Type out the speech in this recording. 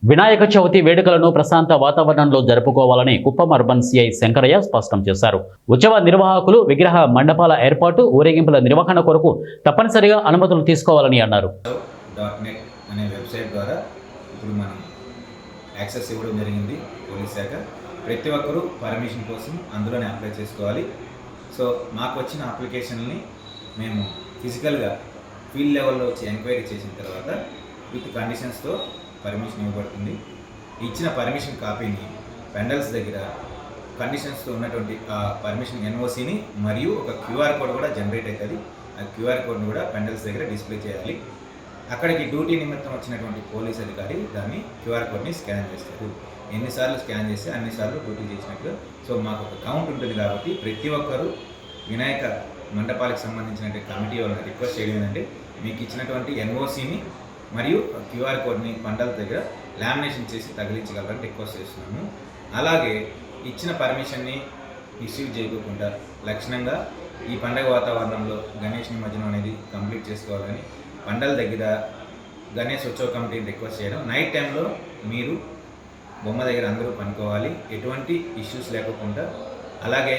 వినాయక చవితి వేడుకలను ప్రశాంత వాతావరణంలో జరుపుకోవాలని కుప్పం అర్బన్ సిఐ శంకరయ్య స్పష్టం చేశారు. ఉత్సవ నిర్వాహకులు విగ్రహ మండపాల ఏర్పాటు, ఊరేగింపుల నిర్వహణ కొరకు తప్పనిసరిగా అనుమతులు తీసుకోవాలని అన్నారు. .net అనే వెబ్సైట్ ద్వారా ఇప్పుడు మనం యాక్సెస్ ఇవ్వడం జరిగింది. పోలీస్ శాఖ ప్రతి ఒక్కరూ పర్మిషన్ కోసం అందులోనే అప్లై చేసుకోవాలి. సో మాకు వచ్చిన అప్లికేషన్ని మేము ఫిజికల్గా ఫీల్డ్ లెవెల్లో వచ్చి ఎంక్వైరీ చేసిన తర్వాత విత్ కండిషన్స్తో పర్మిషన్ ఇవ్వబడుతుంది. ఇచ్చిన పర్మిషన్ కాపీని పెండల్స్ దగ్గర కండిషన్స్తో ఉన్నటువంటి ఆ పర్మిషన్ ఎన్ఓసిని మరియు ఒక క్యూఆర్ కోడ్ కూడా జనరేట్ అవుతుంది. ఆ క్యూఆర్ కోడ్ని కూడా పెండల్స్ దగ్గర డిస్ప్లే చేయాలి. అక్కడికి డ్యూటీ నిమిత్తం వచ్చినటువంటి పోలీస్ అధికారి దాన్ని క్యూఆర్ కోడ్ని స్కాన్ చేస్తారు. ఎన్నిసార్లు స్కాన్ చేస్తే అన్నిసార్లు డ్యూటీ చేసినట్లు. సో మాకు ఒక కౌంట్ ఉంటుంది కాబట్టి ప్రతి ఒక్కరూ వినాయక మండపాలకు సంబంధించిన కమిటీ వాళ్ళని రిక్వెస్ట్ చేయడం ఏంటంటే మీకు ఇచ్చినటువంటి ఎన్ఓసిని మరియు క్యూఆర్ కోడ్ని పంటల దగ్గర లామినేషన్ చేసి తగిలించగలరని రిక్వెస్ట్ చేస్తున్నాము. అలాగే ఇచ్చిన పర్మిషన్ని మిస్యూజ్ చేయకుండా లక్షణంగా ఈ పండగ వాతావరణంలో గణేష్ నిమజ్జనం అనేది కంప్లీట్ చేసుకోవాలని పండల దగ్గర గణేష్ ఉత్సవ కమిటీని రిక్వెస్ట్ చేయడం. నైట్ టైంలో మీరు బొమ్మ దగ్గర అందరూ పనుకోవాలి, ఎటువంటి ఇష్యూస్ లేకుండా. అలాగే